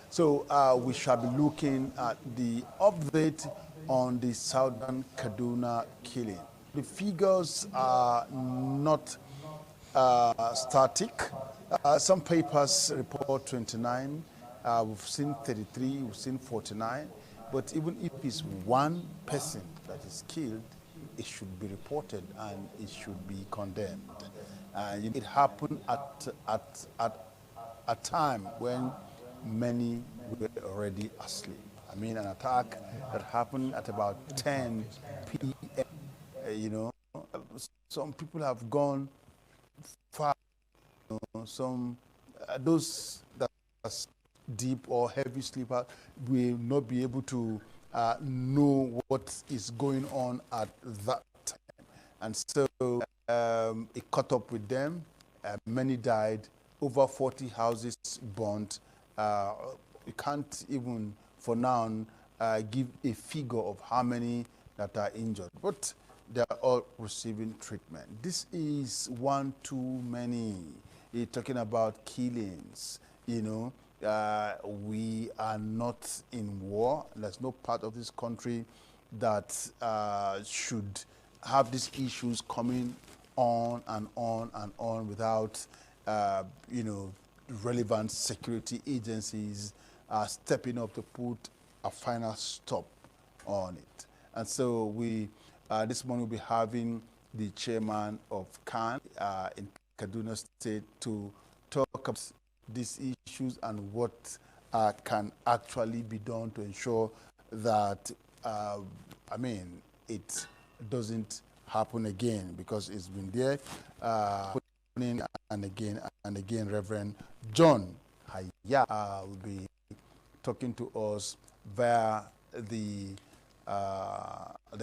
So we shall be looking at the update on the southern Kaduna killing. The figures are not static. Some papers report 29. We've seen 33. We've seen 49. But even if it's one person that is killed, it should be reported and it should be condemned. It happened at a time when many were already asleep. I mean, an attack that happened at about 10 p.m. You know, some people have gone far. Some those that are deep or heavy sleeper will not be able to know what is going on at that time, and so it caught up with them. Many died. Over 40 houses burnt. We can't even, for now, give a figure of how many that are injured, but they are all receiving treatment. This is one too many. You're talking about killings. We are not in war. There's no part of this country that should have these issues coming on and on and on without, relevant security agencies stepping up to put a final stop on it. And so we, this morning, we'll be having the chairman of CAN in Kaduna State to talk about these issues and what can actually be done to ensure that, it doesn't happen again, because it's been there happening and again. Reverend John Haya will be talking to us via the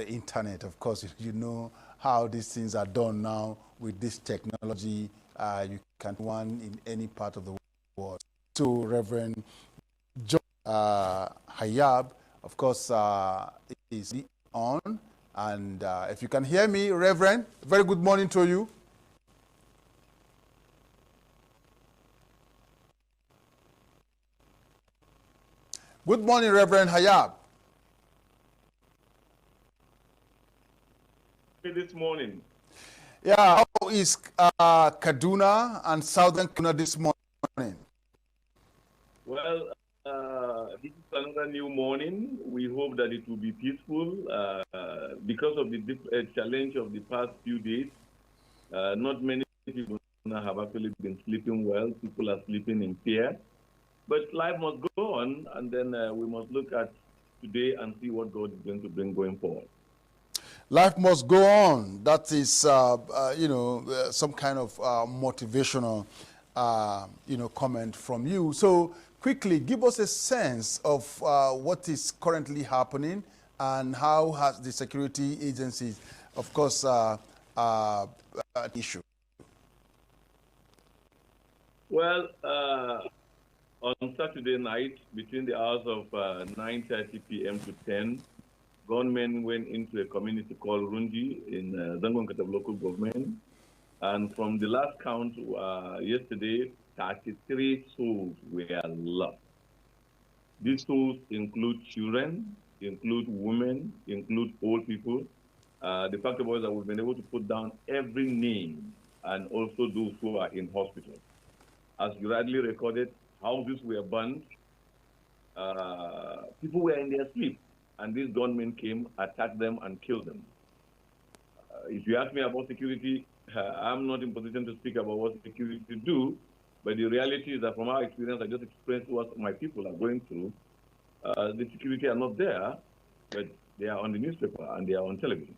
internet. Of course, you know how these things are done now with this technology. You can one in any part of the world. So Reverend John Hayab, of course, is on. And if you can hear me, Reverend, very good morning to you. Good morning, Reverend Hayab. This morning. Yeah, how is Kaduna and Southern Kaduna this morning? Well, this is another new morning. We hope that it will be peaceful because of the challenge of the past few days. Not many people have actually been sleeping well. People are sleeping in fear. But life must go on, and then we must look at today and see what God is going to bring going forward. Life must go on. That is, some kind of motivational, comment from you. So quickly, give us a sense of what is currently happening and how has the security agencies, of course, issue. Well, on Saturday night, between the hours of 9:30 p.m. to 10, gunmen went into a community called Runji in Zangon Katab local government. And from the last count yesterday, 33 souls were lost. These souls include children, include women, include old people. The fact about it is that we've been able to put down every name and also those who are in hospital. As you rightly recorded, houses were burned. People were in their sleep, and these gunmen came, attacked them, and killed them. If you ask me about security, I'm not in position to speak about what security do, but the reality is that from our experience, I just expressed what my people are going through. The security are not there, but they are on the newspaper and they are on television.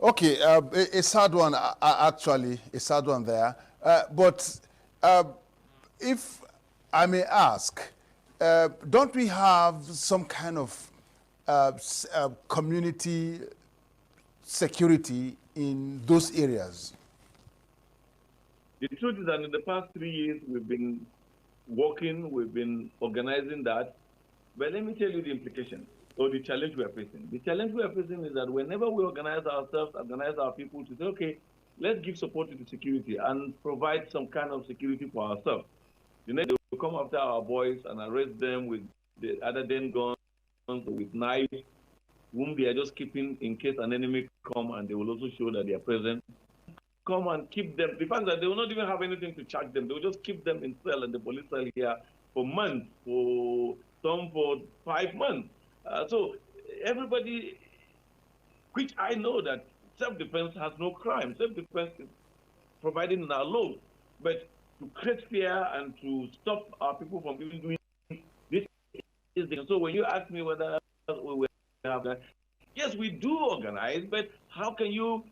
Okay, a sad one, actually, a sad one there. But if I may ask, don't we have some kind of community security in those areas? The truth is that in the past 3 years, we've been working, we've been organizing that. But let me tell you the implication or the challenge we are facing. The challenge we are facing is that whenever we organize ourselves, organize our people to say, okay, let's give support to the security and provide some kind of security for ourselves. The next, they will come after our boys and arrest them with the other den guns, with knives, whom they are just keeping in case an enemy come, and they will also show that they are present. Come and keep them. The fact that they will not even have anything to charge them, they will just keep them in cell in the police cell here for months, for some for 5 months. So everybody, which I know that self-defense has no crime. Self-defense is provided in our law. But to create fear and to stop our people from even doing this is the, so when you ask me whether we have that, yes, we do organize, but how can you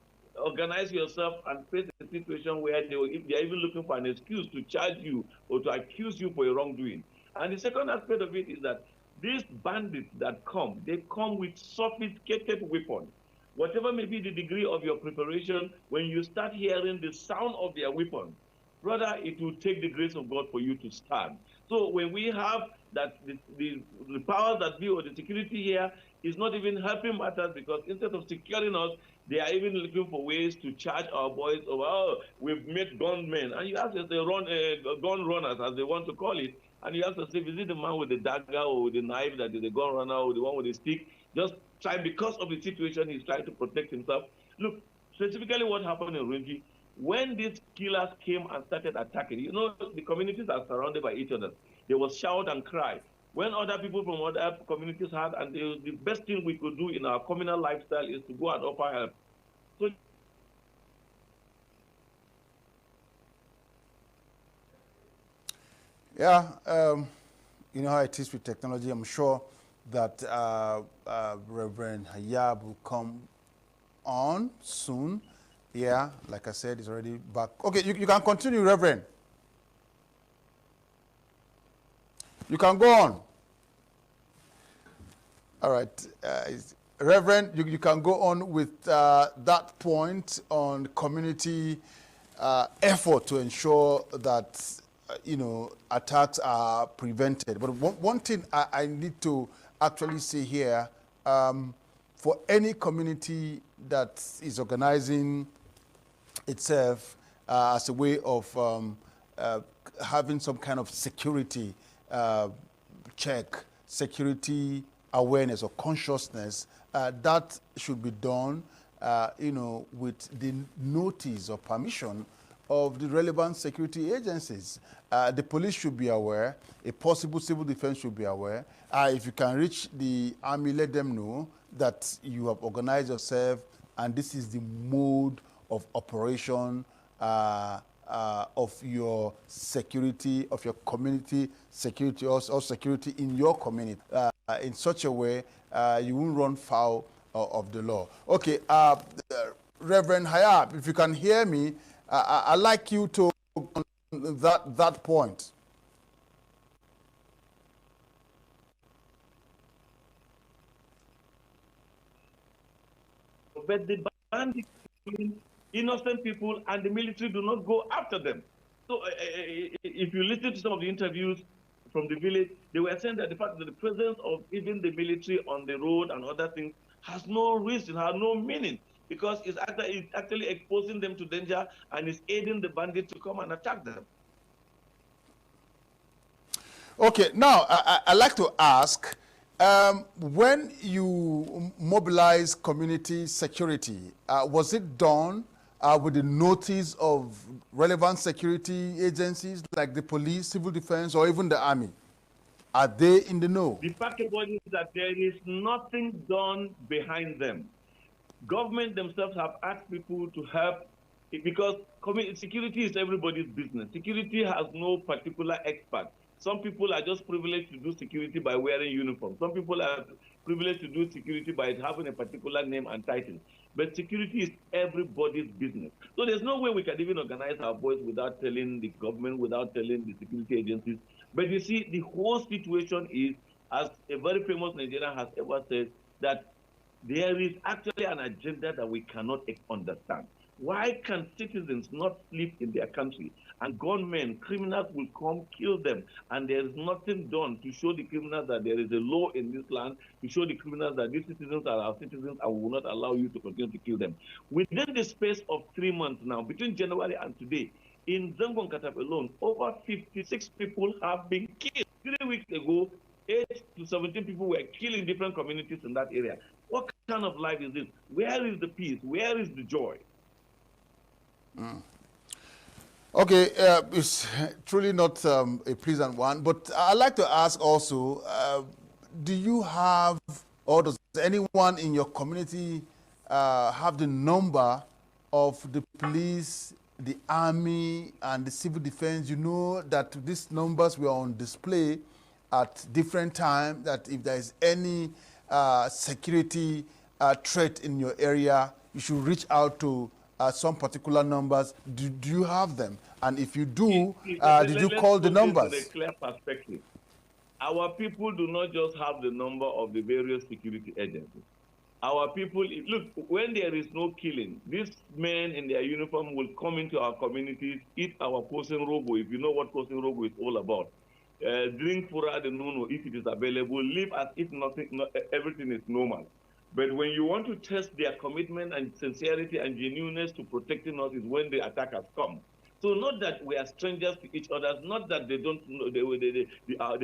organize yourself and face a situation where if they're even looking for an excuse to charge you or to accuse you for a wrongdoing? And the second aspect of it is that these bandits that come, they come with sophisticated weapons. Whatever may be the degree of your preparation, when you start hearing the sound of their weapons, brother, it will take the grace of God for you to stand. So when we have that the powers that be or the security here is not even helping matters, because instead of securing us, they are even looking for ways to charge our boys over, oh, we've met gunmen. And you ask us, they run gun runners, as they want to call it, and you ask us, is it the man with the dagger or with the knife that is the gun runner or the one with the stick? Just try, because of the situation, he's trying to protect himself. Look, specifically what happened in Runji, when these killers came and started attacking, you know, the communities are surrounded by each other. They will shout and cry. When other people from other communities had, and the best thing we could do in our communal lifestyle is to go and offer help. So, yeah, you know how it is with technology. I'm sure that Reverend Hayab will come on soon. Yeah, like I said, he's already back. Okay, you can continue, Reverend. You can go on. All right. Reverend, you can go on with that point on community effort to ensure that, you know, attacks are prevented. But one thing I need to actually say here, for any community that is organizing itself as a way of having some kind of security check, security awareness or consciousness, that should be done, you know, with the notice or permission of the relevant security agencies. The police should be aware. A possible civil defense should be aware. If you can reach the army, let them know that you have organized yourself and this is the mode of operation of your security, of your community security, or security in your community, in such a way you won't run foul of the law. Okay, Reverend Hayab, if you can hear me, I'd like you to that point. but the bandits, innocent people, and the military do not go after them. So if you listen to some of the interviews from the village, they were saying that the fact that the presence of even the military on the road and other things has no reason, has no meaning, because it's actually exposing them to danger and is aiding the bandits to come and attack them. Okay, now I'd like to ask, when you mobilize community security, was it done with the notice of relevant security agencies like the police, civil defense, or even the army? Are they in the know? The fact about it is that there is nothing done behind them. Government themselves have asked people to help, because security is everybody's business. Security has no particular expert. Some people are just privileged to do security by wearing uniform. Some people are privileged to do security by having a particular name and title. But security is everybody's business. So there's no way we can even organize our boys without telling the government, without telling the security agencies. But you see, the whole situation is, as a very famous Nigerian has ever said, that there is actually an agenda that we cannot understand. Why can citizens not sleep in their country, and gunmen, criminals will come kill them, and there is nothing done to show the criminals that there is a law in this land, to show the criminals that these citizens are our citizens and we will not allow you to continue to kill them. Within the space of 3 months now, between January and today, In Zangon Katap alone, over 56 people have been killed. 3 weeks ago, 8 to 17 people were killed in different communities in that area. What kind of life is this? Where is the peace? Where is the joy? Okay, it's truly not a pleasant one, but I'd like to ask also, do you have, or does anyone in your community have the number of the police, the army, and the civil defense? You know that these numbers were on display at different times, that if there is any security threat in your area, you should reach out to some particular numbers. Do you have them? And if you do, did you call the numbers? With a clear perspective. Our people do not just have the number of the various security agencies. Our people, look, when there is no killing, these men in their uniform will come into our communities, eat our kosen rogo, if you know what kosen rogo is all about. Drink fura de nono if it is available, live as if everything is normal. But when you want to test their commitment and sincerity and genuineness to protecting us is when the attackers come. So not that we are strangers to each other, not that they don't know, they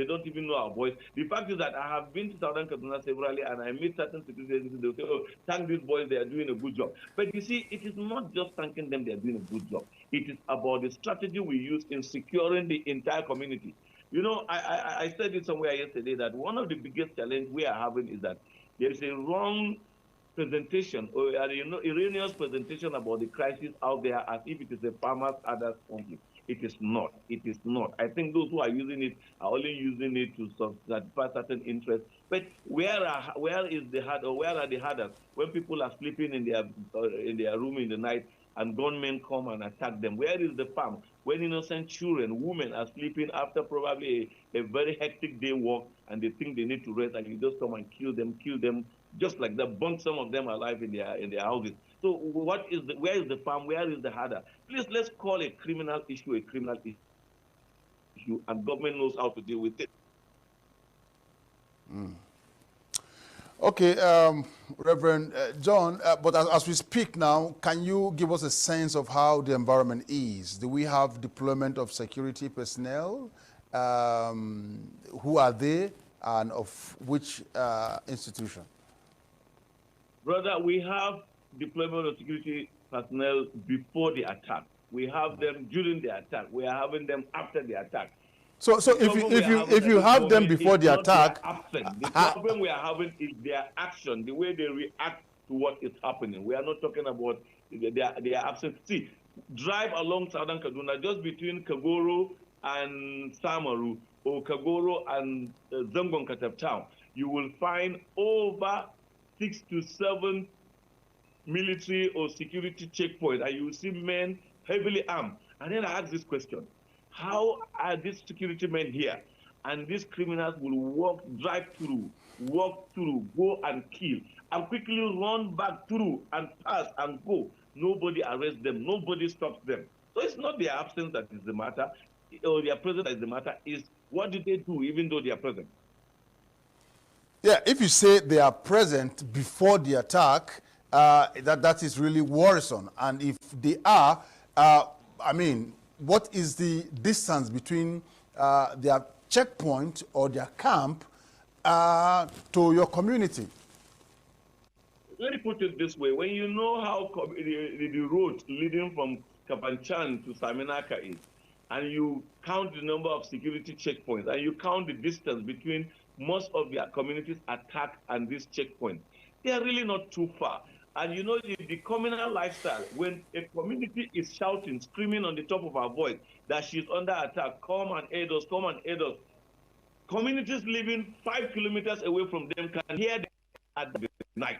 don't even know our voice. The fact is that I have been to Southern Kaduna severally, and I meet certain security agencies. They say, "Oh, thank these boys, they are doing a good job." But you see, it is not just thanking them; they are doing a good job. It is about the strategy we use in securing the entire community. You know, I said it somewhere yesterday that one of the biggest challenges we are having is that there is a wrong presentation, or erroneous presentation about the crisis out there as if it is a farmers others only. It is not. It is not. I think those who are using it are only using it to satisfy certain interests. But where is the hard, or where are the hardest when people are sleeping in their room in the night and gunmen come and attack them? Where is the farm when innocent children, women are sleeping after probably a very hectic day work, and they think they need to rest, and you just come and kill them just like that, burn some of them alive in their houses. So where is the farm? Where is the harder? Please, let's call a criminal issue a criminal issue, and government knows how to deal with it. Okay, Reverend John, but as we speak now, can you give us a sense of how the environment is? Do we have deployment of security personnel? Who are they, and of which institution? Brother, we have deployment of security personnel before the attack. We have them during the attack. We are having them after the attack. So if you have them before the attack, the problem we are having is their action, the way they react to what is happening. We are not talking about their absence. See, drive along Southern Kaduna, just between Kagoro and Samaru, or Kagoro and Zangon Katap town, you will find over 6 to 7 military or security checkpoints, and you will see men heavily armed. And then I ask this question: how are these security men here? And these criminals will drive through, walk through, go and kill, and quickly run back through and pass and go. Nobody arrests them. Nobody stops them. So it's not their absence that is the matter, or their presence that is the matter. Is what did they do even though they are present? Yeah, if you say they are present before the attack, that is really worrisome. And if they are, I mean, what is the distance between their checkpoint or their camp to your community? Let me put it this way. When you know how the road leading from Kapanchan to Saminaka is, and you count the number of security checkpoints, and you count the distance between most of their communities attack and this checkpoint, they are really not too far. And you know, the communal lifestyle, when a community is shouting, screaming on the top of our voice that she's under attack, come and aid us, come and aid us. Communities living 5 kilometers away from them can hear them at the night.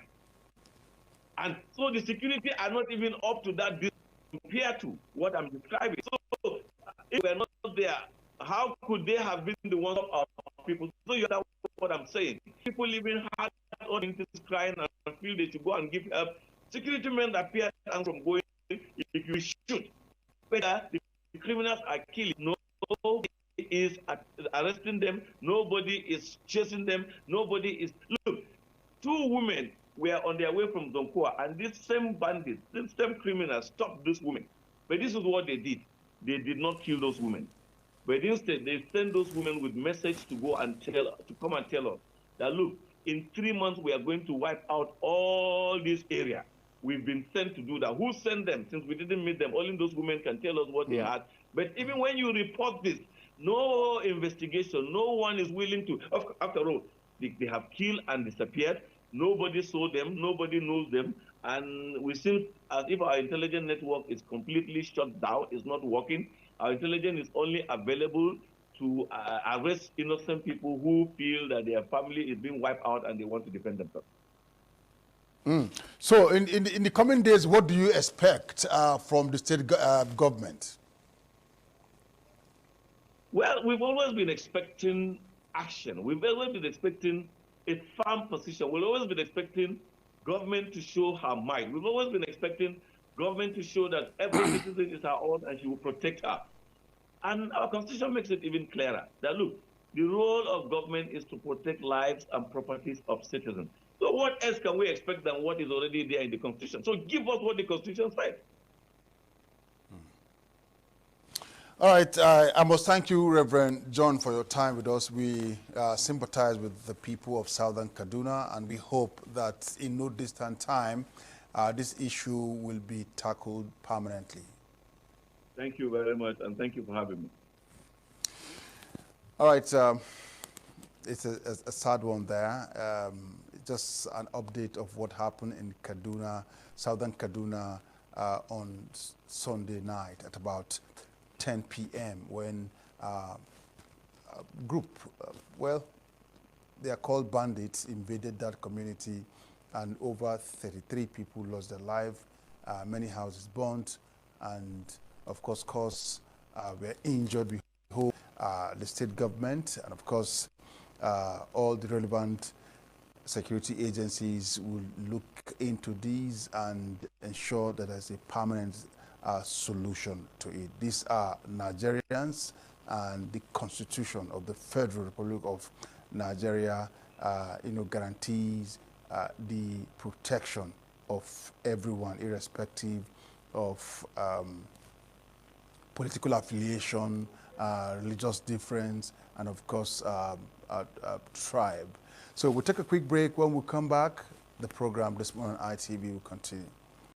And so the security are not even up to that distance compared to what I'm describing. So if we're not there, how could they have been the ones of our people? So you know what I'm saying. People living hard on into crying and feel they should go and give help. Security men appear and from going, if you shoot, whether the criminals are killing, nobody is arresting them, nobody is chasing them, nobody is. Look, 2 women were on their way from Zonkoa, and these same bandits, these same criminals stopped this woman. But this is what they did. they did not kill those women. But instead, they send those women with message to go and come and tell us that, look, in 3 months, we are going to wipe out all this area. We've been sent to do that. Who sent them? Since we didn't meet them, only those women can tell us what they had. But even when you report this, no investigation, no one is willing to. After all, they have killed and disappeared. Nobody saw them. Nobody knows them. And we seem as if our intelligence network is completely shut down. It's not working. Our intelligence is only available to arrest innocent people who feel that their family is being wiped out and they want to defend themselves. So in the coming days, what do you expect from the state government? Well, we've always been expecting action. We've always been expecting a firm position. We've always been expecting government to show her might. We've always been expecting government to show that every citizen is her own and she will protect her. And our constitution makes it even clearer that, look, the role of government is to protect lives and properties of citizens. So what else can we expect than what is already there in the constitution? So give us what the constitution says. All right, I must thank you, Reverend John, for your time with us. We sympathize with the people of Southern Kaduna, and we hope that in no distant time, this issue will be tackled permanently. Thank you very much, and thank you for having me. All right, it's a sad one there. Just an update of what happened in Kaduna, Southern Kaduna, on Sunday night at about 10 p.m. when a group, well, they are called bandits, invaded that community, and over 33 people lost their life, many houses burnt, and of course, were injured. We hope the state government and of course all the relevant security agencies will look into these and ensure that there's a permanent solution to it. These are Nigerians, and the Constitution of the Federal Republic of Nigeria, guarantees the protection of everyone, irrespective of political affiliation, religious difference, and of course, tribe. So we'll take a quick break. When we come back, the program this morning on ITV will continue.